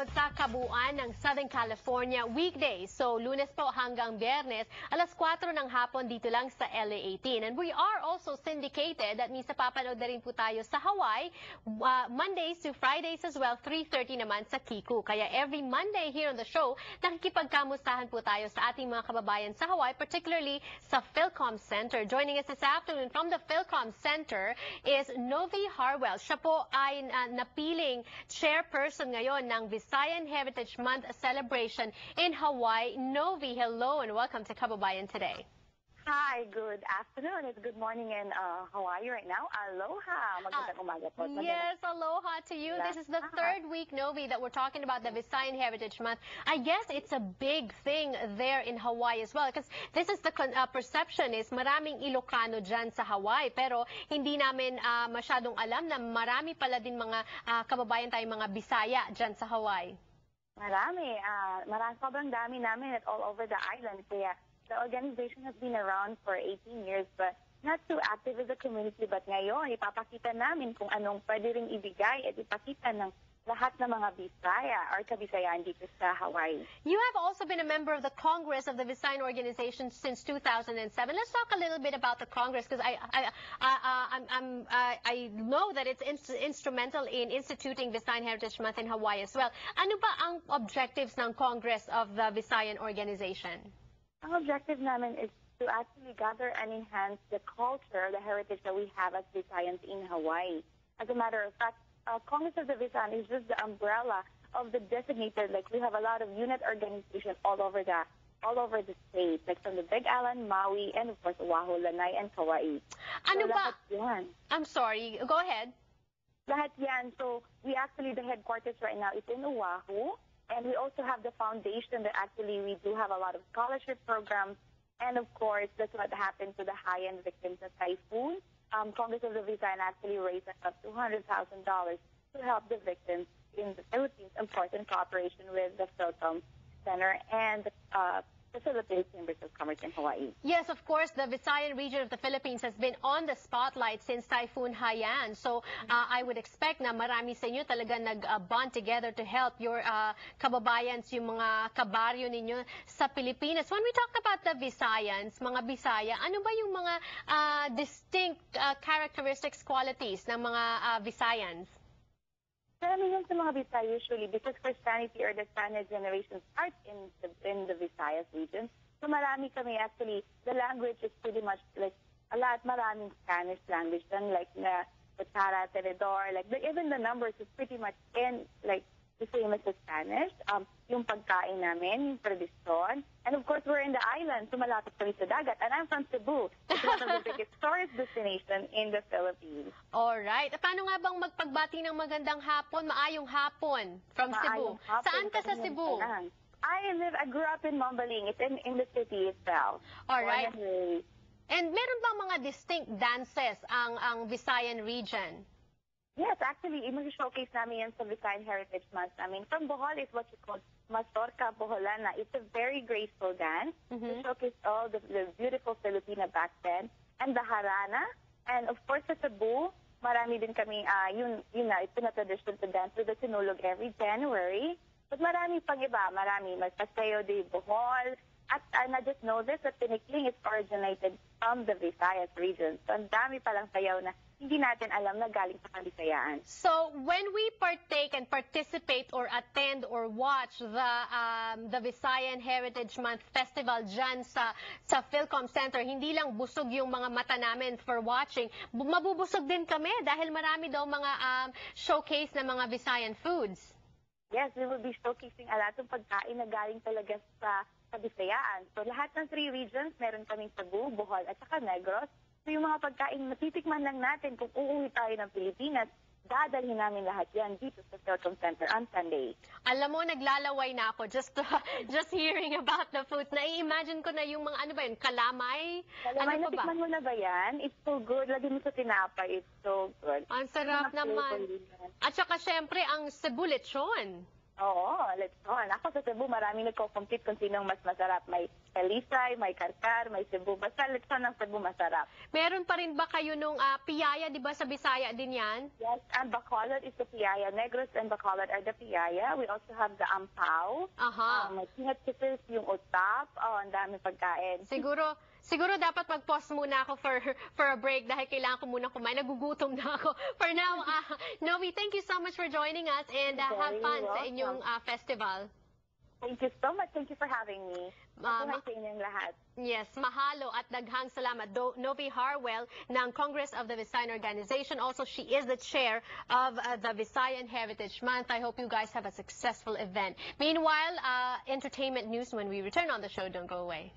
manood sa kabuuan ng Southern California weekdays. So, Lunes po hanggang Biyernes, alas 4 ng hapon dito lang sa LA18. And we are also syndicated. That means napapanood na rin po tayo sa Hawaii, Mondays to Fridays as well, 3:30 naman sa Kiku. Kaya every Monday here on the show, nakikipagkamustahan po tayo sa ating mga kababayan sa Hawaii, particularly sa Philcom Center. Joining us this afternoon from the Philcom Center is Novi Harwell. Siya po ay napiling chairperson ngayon ng Visayan Heritage Month celebration in Hawaii. Novi, hello and welcome to Kababayan Today. Hi, good afternoon. It's good morning in Hawaii right now. Aloha. Magandang umaga po. Yes, aloha to you. This is the third week, Novi, that we're talking about the Visayan Heritage Month. I guess it's a big thing there in Hawaii as well because this is the perception is maraming Ilocano dyan sa Hawaii pero hindi namin masyadong alam na marami pala din mga kababayan tayong mga Bisaya dyan sa Hawaii. Marami. Sobrang dami namin at all over the island. Kaya the organization has been around for 18 years but not too active as a community. But ngayon, ipapakita namin kung anong pwede rin ibigay at ipakita ng lahat ng mga Bisaya or kabisayaan dito sa Hawaii. You have also been a member of the Congress of the Visayan organization since 2007. Let's talk a little bit about the Congress because I know that it's instrumental in instituting Visayan Heritage Month in Hawaii as well. Ano ba ang objectives ng Congress of the Visayan organization? Ang objective namin is to actually gather and enhance the culture, the heritage that we have as Visayans in Hawaii. As a matter of fact, Congress of the Visayan is just the umbrella of the designated, like we have a lot of unit organizations all over the state, like from the Big Island, Maui, and of course Oahu, Lanai, and Kauai. Ano So, ba? lahat yan. I'm sorry, go ahead. Lahat yan. So we actually, the headquarters right now is in Oahu, and we also have the foundation that actually we do have a lot of scholarship programs, and of course that's what happened to the high-end victims of typhoon. Congress of the Visayan actually raised up $200,000 to help the victims in the Philippines, of course, in cooperation with the Philcom Center and the Philippine Chambers of Commerce in Hawaii. Yes, of course, the Visayan region of the Philippines has been on the spotlight since Typhoon Haiyan. So I would expect na marami sa inyo talaga nag-bond together to help your kababayans, yung mga kabaryo ninyo sa Pilipinas. When we talk about the Visayans, mga Bisaya, ano ba yung mga distinct characteristics, qualities ng mga Visayans? Karamihan sa mga Bisaya usually because Christianity or the Spanish generation starts in the Visayas region. So marami kami actually, the language is pretty much like maraming Spanish language then like na Kutsara, Tenedor, like even the numbers is pretty much in like the same as the Spanish. Yung pagkain namin, yung tradisyon. And of course, we're in the island, so malapit kami sa dagat. And I'm from Cebu. It's one of the biggest tourist destination in the Philippines. Alright. Paano nga bang magpagbati ng magandang hapon, maayong hapon from Cebu? Saan ka sa Cebu? I grew up in Mambaling. It's in the city itself. Alright. And meron bang mga distinct dances ang Visayan region? Yes, actually, i-showcase namin yan sa Visayan Heritage Month. I mean, from Bohol is what you call Mazorca Boholana. It's a very graceful dance. We showcase all the beautiful Filipina back then. And the Harana. And of course, sa Cebu, marami din kami, yun na, ito na tradition to dance with the Sinulog every January. But marami pang iba, marami. Paseo de Bohol. At I just know this, that Tinikling is originated from the Visayas region. So ang dami palang sayaw na hindi natin alam na galing sa Kabisayaan. So when we partake and participate or attend or watch the Visayan Heritage Month Festival dyan sa Philcom Center, hindi lang busog yung mga mata namin for watching, mabubusog din kami dahil marami daw mga showcase na mga Visayan foods. Yes, we will be showcasing a lot ng pagkain na galing talaga sa Kabisayaan. So lahat ng 3 regions, meron kaming Cebu, Bohol at saka Negros. So yung mga pagkain, matitikman lang natin kung uuwi tayo ng Pilipinas, dadalhin namin lahat yan dito sa Philcom Center on Sunday. Alam mo, naglalaway na ako just hearing about the food. Nai-imagine ko na yung mga ano ba yun, kalamay? Kalamay, ano pa ba? natikman mo na ba yan? It's so good. Lagyan mo sa tinapay. It's so good. Ang sarap naman. At saka syempre, ang Cebu lechon. Oo, lechon. Ako sa Cebu, maraming nagko-compete kung sinong mas masarap. May Talisay, may Karkar, may Cebu. Basta lechon ng Cebu masarap. Meron pa rin ba kayo nung piyaya, di ba sa Bisaya din yan? Yes, and Bacolod is the piyaya. Negros and Bacolod are the piyaya. We also have the ampao. Aha. May peanut chips, yung utap. Oh, ang dami pagkain. Siguro dapat mag-pause muna ako for a break dahil kailangan ko muna kumain. Nagugutom na ako. For now, Noe, thank you so much for joining us and have fun sa inyong festival. Thank you so much. Thank you for having me. Mabuhay sa inyong lahat. Yes, mahalo at daghang salamat. Noe Harwell ng Congress of the Visayan Organization. Also, she is the chair of the Visayan Heritage Month. I hope you guys have a successful event. Meanwhile, entertainment news when we return on the show. Don't go away.